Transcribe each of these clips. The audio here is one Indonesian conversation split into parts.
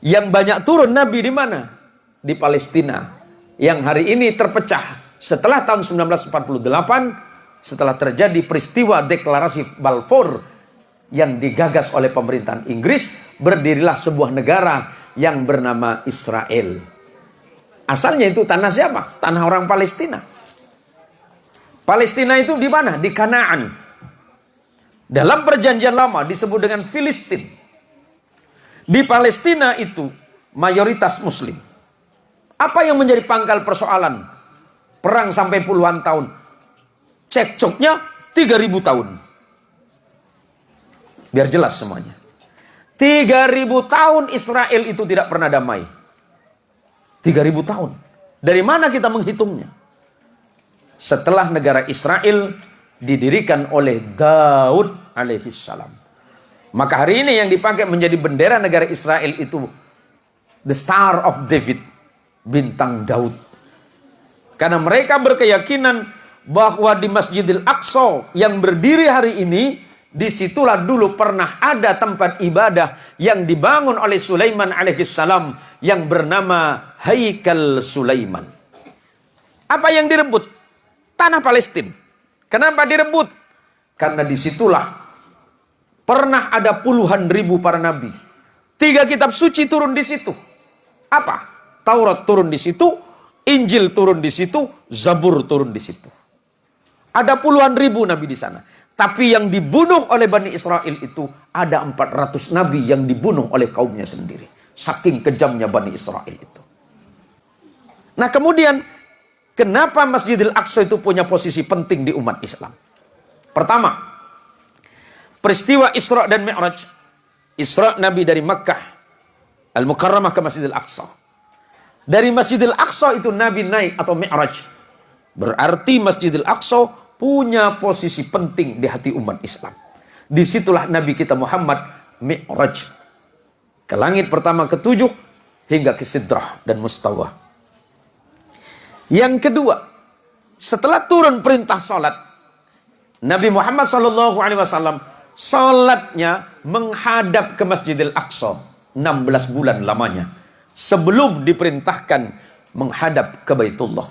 Yang banyak turun Nabi di mana? Di Palestina. Yang hari ini terpecah setelah tahun 1948, setelah terjadi peristiwa deklarasi Balfour yang digagas oleh pemerintahan Inggris, berdirilah sebuah negara yang bernama Israel. Asalnya itu tanah siapa? Tanah orang Palestina. Palestina itu di mana? Di Kanaan. Dalam perjanjian lama disebut dengan Filistin. Di Palestina itu mayoritas Muslim. Apa yang menjadi pangkal persoalan? Perang sampai puluhan tahun. Cekcoknya 3000 tahun. Biar jelas semuanya. 3000 tahun Israel itu tidak pernah damai. 3000 tahun. Dari mana kita menghitungnya? Setelah negara Israel didirikan oleh Daud alaihissalam. Maka hari ini yang dipakai menjadi bendera negara Israel itu the Star of David, bintang Daud. Karena mereka berkeyakinan bahwa di Masjidil Aqsa yang berdiri hari ini, disitulah dulu pernah ada tempat ibadah yang dibangun oleh Sulaiman alaihissalam yang bernama Haikal Sulaiman. Apa yang direbut? Tanah Palestina. Kenapa direbut? Karena disitulah pernah ada puluhan ribu para nabi. 3 kitab suci turun di situ. Apa? Taurat turun di situ, Injil turun di situ, Zabur turun di situ. Ada puluhan ribu nabi di sana. Tapi yang dibunuh oleh Bani Israel itu ada 400 nabi yang dibunuh oleh kaumnya sendiri. Saking kejamnya Bani Israel itu. Nah kemudian, kenapa Masjidil Aqsa itu punya posisi penting di umat Islam? Pertama, peristiwa Isra dan Mi'raj. Isra Nabi dari Makkah Al-Mukarramah ke Masjidil Aqsa. Dari Masjidil Aqsa itu Nabi naik atau Mi'raj. Berarti Masjidil Aqsa punya posisi penting di hati umat Islam. Disitulah Nabi kita Muhammad Mi'raj. Ke langit pertama ke-7 hingga ke Sidrah dan Mustawa. Yang kedua, setelah turun perintah salat, Nabi Muhammad SAW salatnya menghadap ke Masjidil Aqsa 16 bulan lamanya sebelum diperintahkan menghadap ke Baitullah.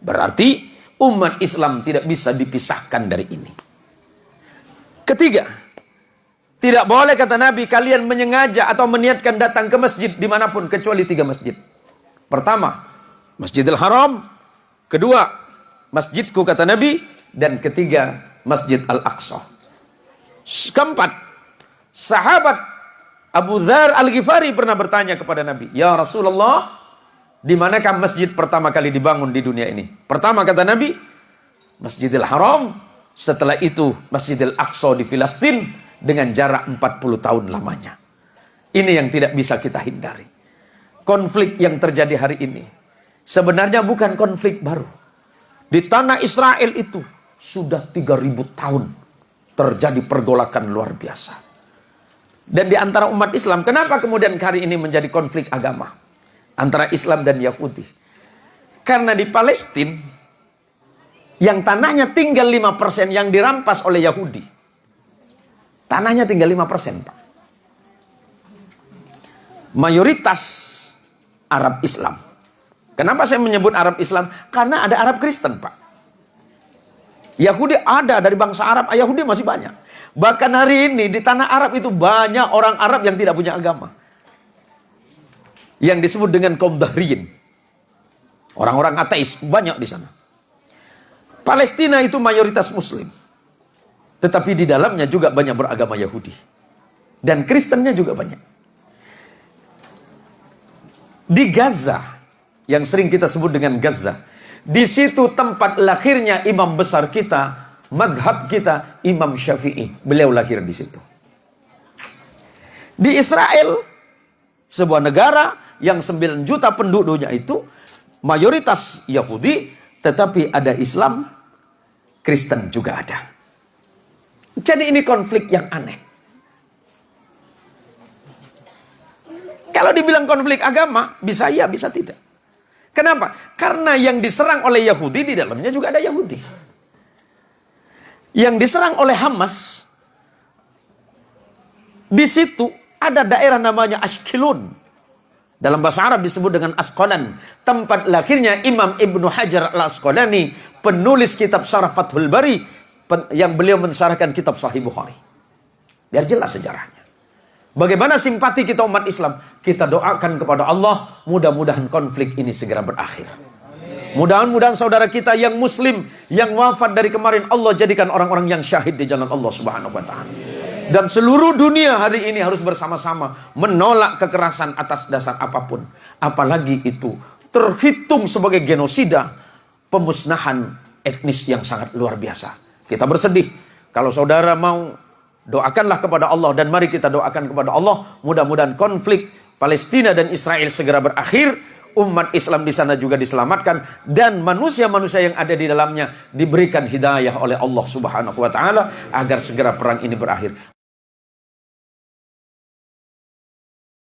Berarti umat Islam tidak bisa dipisahkan dari ini. Ketiga, tidak boleh kata Nabi kalian menyengaja atau meniatkan datang ke masjid dimanapun kecuali 3 masjid. Pertama, Masjidil Haram. Kedua, masjidku kata Nabi. Dan ketiga, Masjid Al-Aqsa. Keempat, sahabat Abu Dzar Al-Ghifari pernah bertanya kepada Nabi, "Ya Rasulullah, di manakah masjid pertama kali dibangun di dunia ini?" Pertama kata Nabi, Masjidil Haram. Setelah itu Masjidil Aqsa di Filistin dengan jarak 40 tahun lamanya. Ini yang tidak bisa kita hindari. Konflik yang terjadi hari ini sebenarnya bukan konflik baru. Di tanah Israel itu sudah 3000 tahun terjadi pergolakan luar biasa. Dan di antara umat Islam, kenapa kemudian hari ini menjadi konflik agama antara Islam dan Yahudi? Karena di Palestina yang tanahnya tinggal 5% yang dirampas oleh Yahudi. Tanahnya tinggal 5%, Pak. Mayoritas Arab Islam. Kenapa saya menyebut Arab Islam? Karena ada Arab Kristen, Pak. Yahudi ada dari bangsa Arab, Yahudi masih banyak. Bahkan hari ini di tanah Arab itu banyak orang Arab yang tidak punya agama. Yang disebut dengan kaum Dahriyin. Orang-orang ateis banyak di sana. Palestina itu mayoritas Muslim. Tetapi di dalamnya juga banyak beragama Yahudi. Dan Kristennya juga banyak. Di Gaza, yang sering kita sebut dengan Gaza, di situ tempat lahirnya imam besar kita, madhab kita, Imam Syafi'i. Beliau lahir di situ. Di Israel, sebuah negara yang 9 juta penduduknya itu mayoritas Yahudi, tetapi ada Islam, Kristen juga ada. Jadi ini konflik yang aneh. Kalau dibilang konflik agama, bisa iya, bisa tidak. Kenapa? Karena yang diserang oleh Yahudi, di dalamnya juga ada Yahudi. Yang diserang oleh Hamas, di situ ada daerah namanya Ashkelon. Dalam bahasa Arab disebut dengan Asqalan. Tempat lahirnya Imam Ibnu Hajar al-Asqalani, penulis kitab Syarah Fathul Bari, yang beliau mensyarahkan kitab Sahih Bukhari. Biar jelas sejarahnya. Bagaimana simpati kita umat Islam? Kita doakan kepada Allah, mudah-mudahan konflik ini segera berakhir. Mudah-mudahan saudara kita yang muslim, yang wafat dari kemarin, Allah jadikan orang-orang yang syahid di jalan Allah Subhanahu wa ta'ala. Dan seluruh dunia hari ini harus bersama-sama menolak kekerasan atas dasar apapun. Apalagi itu terhitung sebagai genosida, pemusnahan etnis yang sangat luar biasa. Kita bersedih. Kalau saudara mau, doakanlah kepada Allah. Dan mari kita doakan kepada Allah, mudah-mudahan konflik Palestina dan Israel segera berakhir. Umat Islam di sana juga diselamatkan, dan manusia-manusia yang ada di dalamnya diberikan hidayah oleh Allah Subhanahu wa ta'ala agar segera perang ini berakhir.